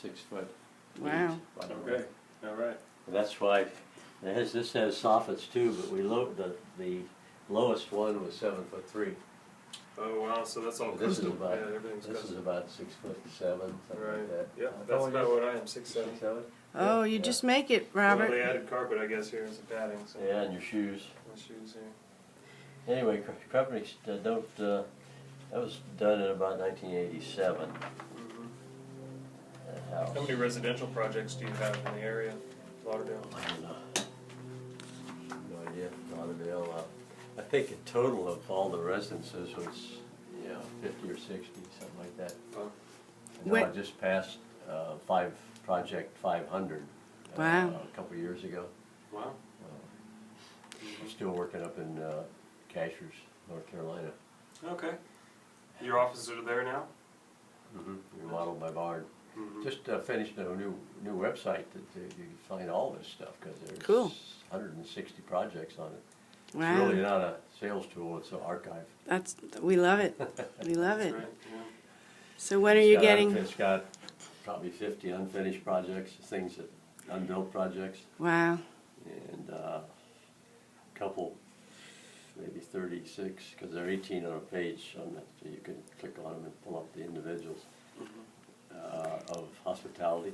6 foot. Wow. Okay, all right. That's why this has soffits too, but the lowest one was 7'3". Oh, wow, so that's all This is custom. about Yeah, everything's this is custom. about 6'7", something Right. like that. Yeah, How that's tall are about you? what I am, 6'7". 6'7"? Oh, you Yeah. just make it, Well, Robert. they added carpet, I guess, here as a padding, so. Yeah, and your shoes. My shoes here. Anyway, companies don't. That was done in about 1987. Mhm. That house. How many residential projects do you have in the area, Lauderdale? I don't know. No idea. Lauderdale. I think the total of all the residences was 50 or 60, something like that. Wow. I know I just passed Project 500 Wow. a couple of years ago. Wow. I'm still working up in Cashers, North Carolina. Okay. Your offices are there now? Remodeled my barn. Mhm. Just finished a new website that you can find all this stuff because there's Cool. 160 projects on it. Wow. It's really not a sales tool; it's an archive. We love it. We love That's it. right, yeah. So when are you getting? It's got probably 50 unfinished projects, things that unbuilt projects, Wow. and a couple, maybe 36, because they're 18 on a page, so you can click on them and pull up the individuals of hospitality.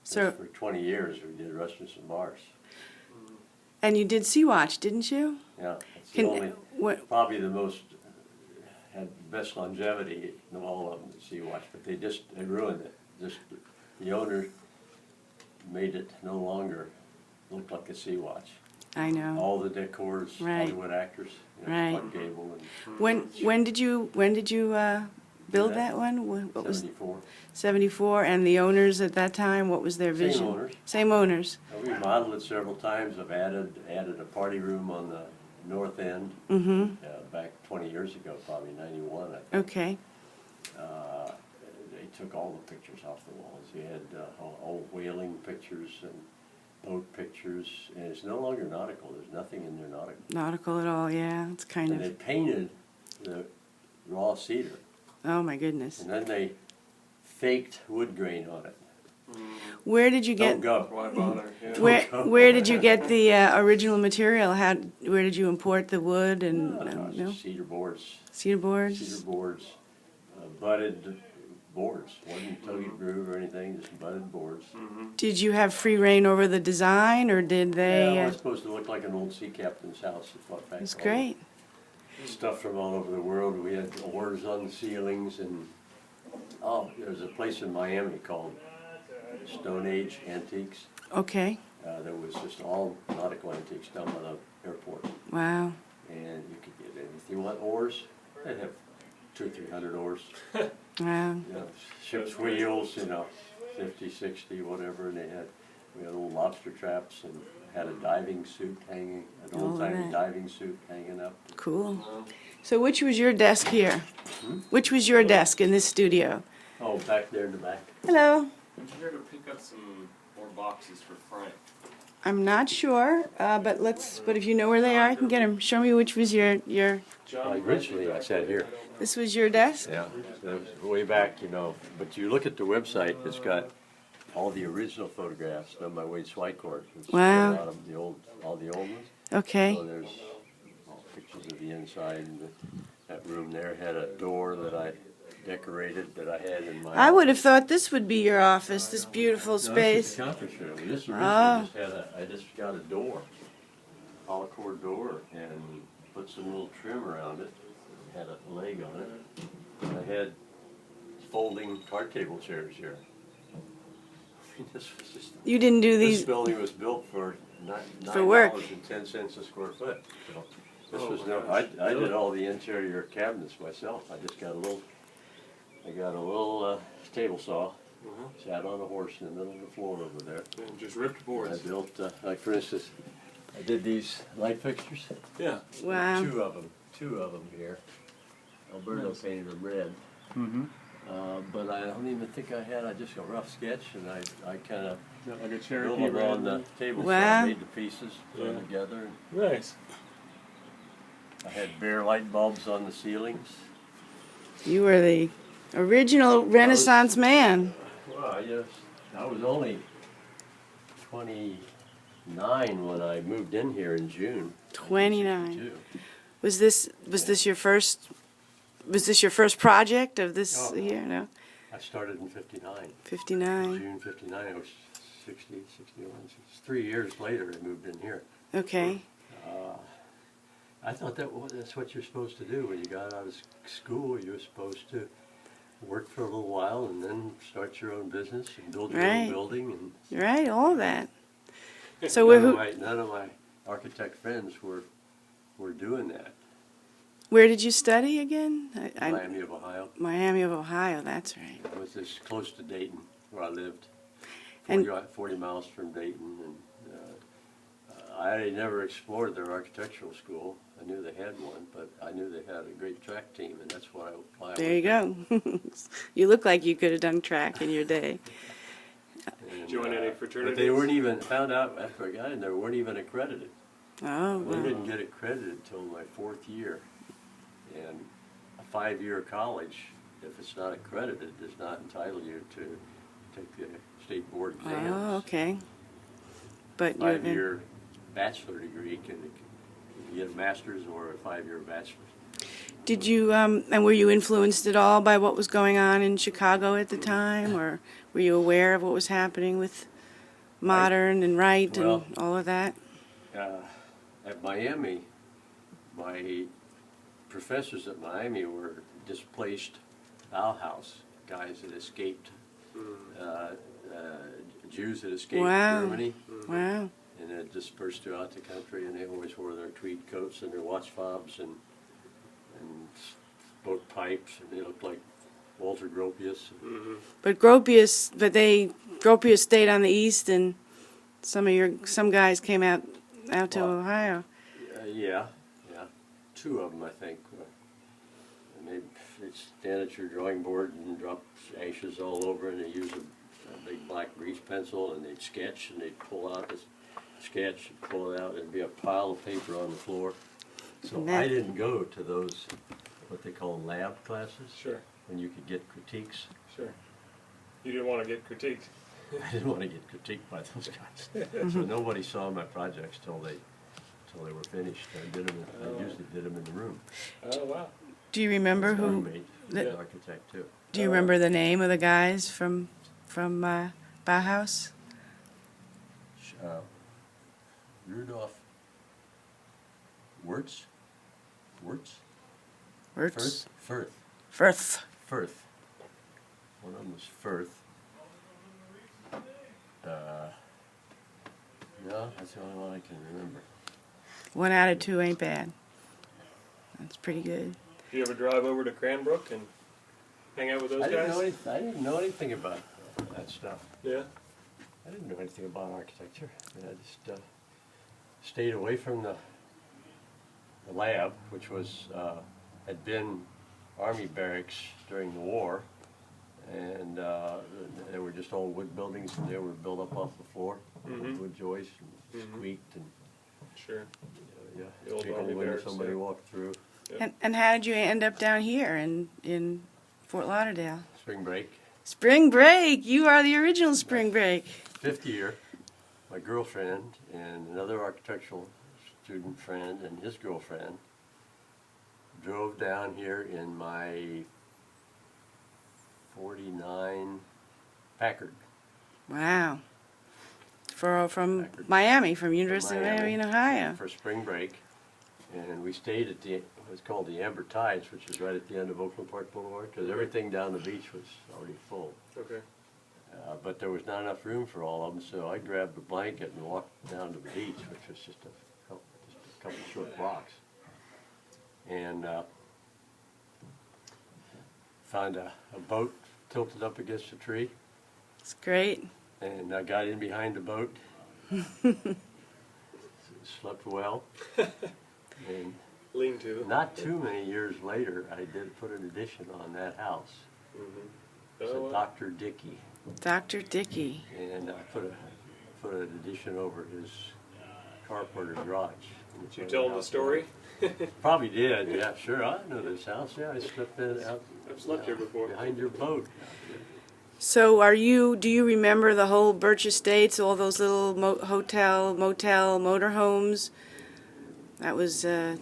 So For 20 years, we did restaurants and bars. and you did Sea Watch, didn't you? Yeah, it's the only, What? probably the most, had the best longevity of all of them, Sea Watch, but they ruined it. Just, the owner made it no longer look like a Sea Watch. I know. All the decors, Right. Hollywood actors, Right. Clark Gable and When did you build that? that one? What was 74. 74? And the owners at that time, what was their vision? Same owners. Same owners. We remodeled it several times. I've added a party room on the north end Mm-hmm. back 20 years ago, probably 91, I think. Okay. They took all the pictures off the walls. You had old whaling pictures and boat pictures, and it's no longer nautical. There's nothing in there nautical. Nautical at all, yeah. It's kind And they of, painted the raw cedar, oh my goodness. and then they faked wood grain on it. Where did you Don't get, go. Why bother? Yeah. where did you get the original material? Where did you import the wood and, no? Cedar boards. Cedar boards? Cedar boards, budded boards. Wasn't toted groove or anything, just budded boards. Did you have free reign over the design, or did they? Yeah, it was supposed to look like an old sea captain's house. It's great. Stuff from all over the world. We had oars on the ceilings, and there's a place in Miami called Stone Age Antiques. Okay. That was just all nautical antiques down by the airport, Wow. and you could get anything. You want oars? They'd have 200 or 300 oars. Wow. You know, ship's wheels, 50, 60, whatever, and we had old lobster traps and had a diving suit hanging, an All of old-timey that. diving suit hanging up. Cool. So which was your desk here? Which was your desk in this studio? Oh, back there in the back. Hello. I'm here to pick up some more boxes for Frank. I'm not sure, but if you know where they are, I can get them. Show me which was your. Originally, I sat here. This was your desk? Yeah, that was way back, but you look at the website, it's got all the original photographs done by Wade Swicord. It's Wow. a lot of all the old ones. Okay. So there's pictures of the inside, and that room there had a door that I decorated that I had in my. I would have thought this would be your office, this beautiful No, this is space. the conference room. This originally Oh. I just got a door, polycord door, and put some little trim around it. Had a leg on it. And I had folding card table chairs here. This was just. You didn't do This these. building was built for For work. $9.10 a square foot. So this Oh, was my no. gosh. I did all the interior cabinets myself. I just got a little. I got a little table saw. Sat on a horse in the middle of the floor over there. And just ripped I boards. built, like for instance, I did these light fixtures. Yeah. Wow. Two of them here. Alberto painted them red. But I don't even think I just got a rough sketch, and I kind of Like a built Cherokee them on the red. table Wow. saw, made the pieces, put them together. And Nice. I had bare light bulbs on the ceilings. You were the original Renaissance man. Well, yes, I was only 29 when I moved in here in June. 29. 1962. Was this your first? Was this your first project of this Oh. year? No, I started in 59. 59. June 59, I was 60, 61. 3 years later, I moved in here. Okay. I thought that's what you're supposed to do when you got out of school. You're supposed to work for a little while and then start your own business and build your Right. own building. And Right, all that. So where, none of my architect friends were doing that. where did you study again? Miami of Ohio. Miami of Ohio, that's right. I was just close to Dayton, where I lived, And- 40 miles from Dayton. And I never explored their architectural school. I knew they had one, but I knew they had a great track team, and that's why I There you go. You look like you could have done track in your day. And, Join any but fraternities? they weren't even, found out after I got in, they weren't even accredited. Oh, We wow. didn't get accredited until my 4th year. And a 5-year college, if it's not accredited, does not entitle you to take the state board exams. Oh, okay. But you're 5-year bachelor degree can you get a master's or a 5-year bachelor's. Did you, and were you influenced at all by what was going on in Chicago at the time, or were you aware of what was happening with modern and right Well- and all of that? At Miami, my professors at Miami were displaced Bauhaus guys that escaped, Jews that escaped Wow. Germany Wow. and had dispersed throughout the country, and they always wore their tweed coats and their watch fobs and smoked pipes, and they looked like Walter Gropius. But Gropius stayed on the east, and some guys came out to Well, Ohio. Yeah. 2 of them, I think. And they'd stand at your drawing board and drop ashes all over, and they use a big black grease pencil, and they'd sketch, and they'd pull out this sketch, and pull it out, and there'd be a pile of paper on the floor. So And that- I didn't go to those, what they call lab classes, Sure, when you could get critiques. sure. You didn't want to get critiqued. I didn't want to get critiqued by those guys. So nobody saw my projects till they were finished. I usually did them in the room. Oh, wow. Do you remember who? Roommate, the- an architect too. Do you remember the name of the guys from Bauhaus? Rudolph Wirtz? Wirtz? Firth. Firth. One of them was Firth. No, that's the only one I can remember. 1 out of 2 ain't bad. That's pretty good. Do you ever drive over to Cranbrook and hang out with those I guys? didn't know anything about that stuff. Yeah. I didn't know anything about architecture. I just stayed away from the lab, which was had been Army barracks during the war, and they were just old wood buildings, and they were built up off the floor, with wood joists, and squeaked, and Sure. The old jiggled Army when barracks, somebody yeah. walked through. And how did you end up down here in Fort Lauderdale? Spring break, Spring Break! You are the original Spring Break. 5th year, my girlfriend and another architectural student friend and his girlfriend drove down here in my 49 Packard. Wow. From Packard. Miami, from University of Miami in Ohio. For spring break, and we stayed at what's called the Amber Tides, which is right at the end of Oakland Park Boulevard, because everything down the beach was already full. Okay. But there was not enough room for all of them, so I grabbed a blanket and walked down to the beach, which was just a couple short blocks, and found a boat tilted up against a tree, It's great. and I got in behind the boat, slept well, and Lean to. not too many years later, I did put an addition on that house. It's Oh, a wow. Dr. Dickey, Dr. Dickey. and I put an addition over his carporter garage. Did you tell him the story? Probably did, yeah, sure, I know this house, yeah, I slept in out I've slept here before. behind your boat. So do you remember the whole Birch Estates, all those little hotel, motel, motorhomes? That was, you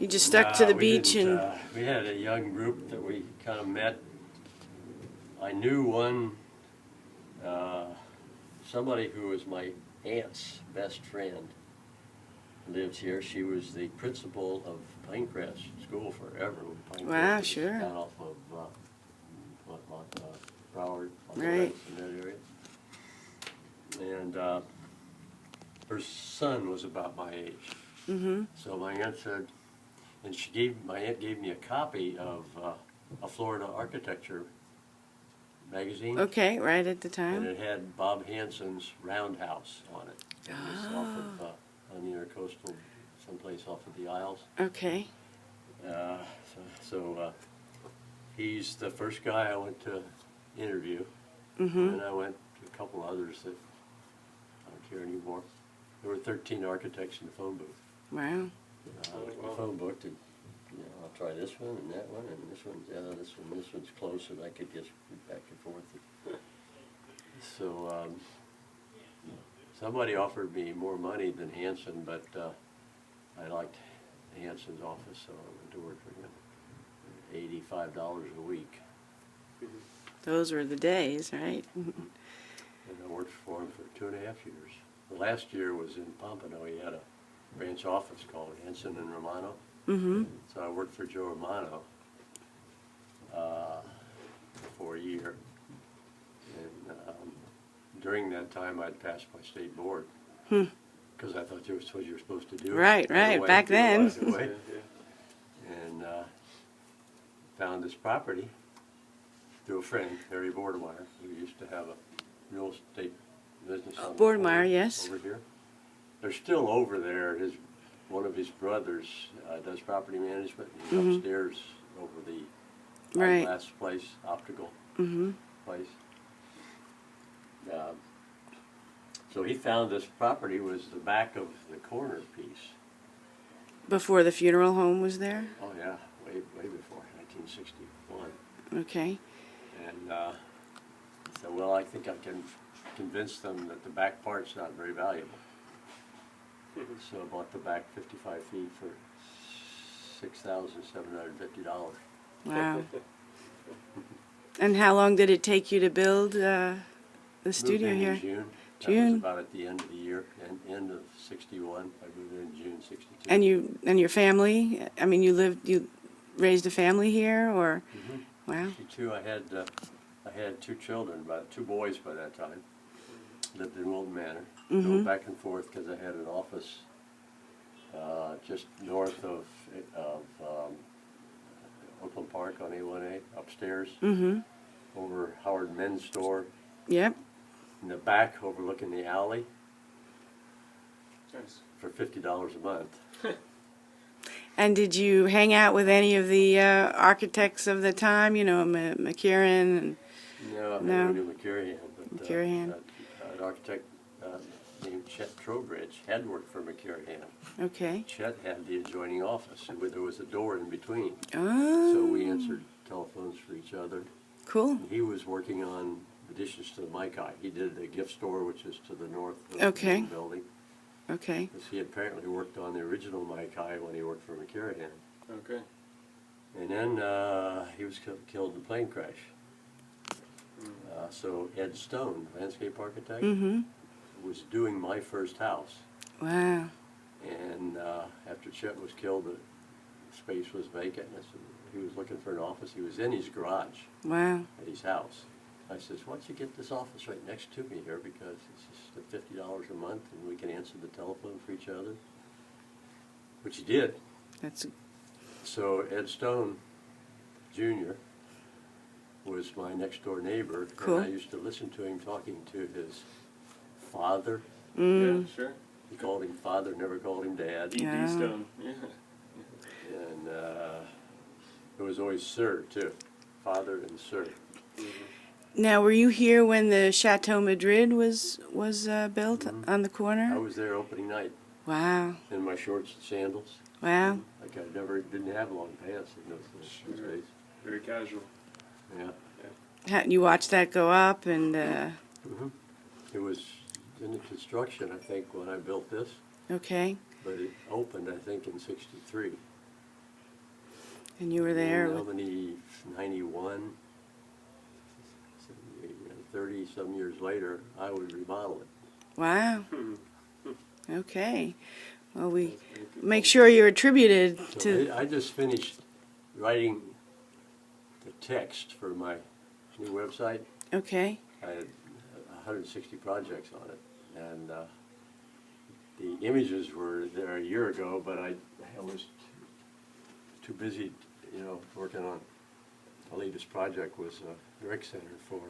just stuck to the we beach didn't, and, we had a young group that we kind of met. I knew one, somebody who was my aunt's best friend lives here. She was the principal of Pinecrest School forever. Pinecrest Wow, is sure. down off of Broward, on the Right. right in that area. And her son was about my age. mm-hmm, So my aunt said, and my aunt gave me a copy of a Florida architecture magazine. okay, right at the And time. it had Bob Hansen's Roundhouse on it. It was off of, on the intercoastal, someplace off of the Isles. Okay, So he's the first guy I went to interview. mm-hmm, And I went to a couple others that I don't care anymore. There were 13 architects in the phone booth. wow. The phone book to, I'll try this one and that one and this one's close, and I could just back and forth. So somebody offered me more money than Hansen, but I liked Hansen's office, so I went to work for him. $85 a week. Those were the days, right? And I worked for him for 2.5 years. The last year was in Pompano. He had a branch office called Hansen and Romano. Mm-hmm, So I worked for Joe Romano for a year. And during that time, I'd passed my state board. Because I thought that's what you were supposed to do. Right, back then. And found this property through a friend, Harry Bordemeyer, who used to have a real estate business on the Bordemeyer, corner yes. over here. They're still over there. One of his brothers does property management. He's upstairs over the Right. eyeglass place, optical mm-hmm, place. So he found this property was the back of the corner piece. before the funeral home was there? Oh yeah, way before 1961. Okay, And so, well, I think I can convince them that the back part's not very valuable. So I bought the back 55 feet for $6,750. wow. And how long did it take you to build the studio Moved in here? in June. That June. was about at the end of the year, end of 61. I moved in June 62. And your family? I mean, you raised a family here, or? Mhm. Wow. 62. I had 2 children, about 2 boys by that time. Lived in Wilton Manor. Go back and forth because I had an office just north of Oakland Park on A1A, upstairs, Mm-hmm. over Howard Men's Store, Yep. in the back overlooking the alley Nice. for $50 a month. And did you hang out with any of the architects of the time? You know, McKieran and No, I No. never knew McCurrihan, but McCurrihan. An architect named Chet Trowbridge had worked for McCurrihan. okay. Chet had the adjoining office, and there was a door in between. Oh. So we answered telephones for each other. Cool. He was working on additions to the Maikai. He did the gift store, which is to the north of Okay. the main building. Okay. Because he apparently worked on the original Maikai when he worked for McCurrihan. Okay. And then he was killed in a plane crash. So Ed Stone, landscape architect, Mm-hmm. was doing my first house. Wow. And after Chet was killed, the space was vacant. And he was looking for an office. He was in his garage Wow. at his house. I says, why don't you get this office right next to me here, because it's just at $50 a month and we can answer the telephone for each other, which he did. That's So Ed Stone Jr. was my next door neighbor. Cool. And I used to listen to him talking to his father. mm, Yeah, sure. He called him father, never called him dad. D.D. Yeah. Stone. Yeah. And it was always sir, too. Father and sir. Now, were you here when the Chateau Madrid was built on the I corner? was there opening night Wow. in my shorts and sandals. Wow. Like I didn't have long pants in those days. Very casual. Yeah. You watched that go up, and It was in construction, I think, when I built this, okay, but it opened, I think, in '63. and you were there. How many, 91, 30-some years later, I would remodel it. Wow. Okay. Well, we make sure you're attributed So to. I just finished writing the text for my new website. Okay. I had 160 projects on it, and the images were there a year ago, but I was too busy, working on the latest project was a rec center for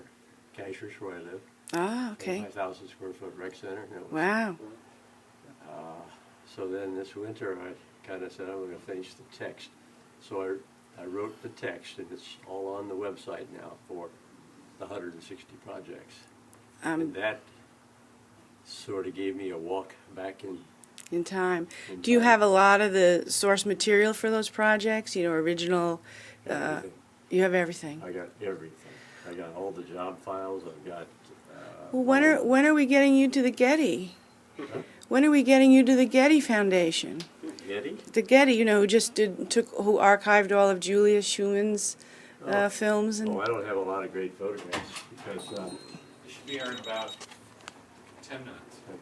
Cashers, where I live. Ah, okay. 5,000 square foot rec center. And it was, Wow. So then this winter, I kind of said, I'm going to finish the text. So I wrote the text, and it's all on the website now for the 160 projects. And that sort of gave me a walk back In time. in Do you time. have a lot of the source material for those projects? Original. Everything. You have everything. I got everything. I got all the job files. I've got. Well, when are we getting you to the Getty? When are we getting you to the Getty Foundation? Getty? The Getty, who archived all of Julius Schumann's films and. Oh, I don't have a lot of great photographs because. It should be here in about 10 minutes. Okay.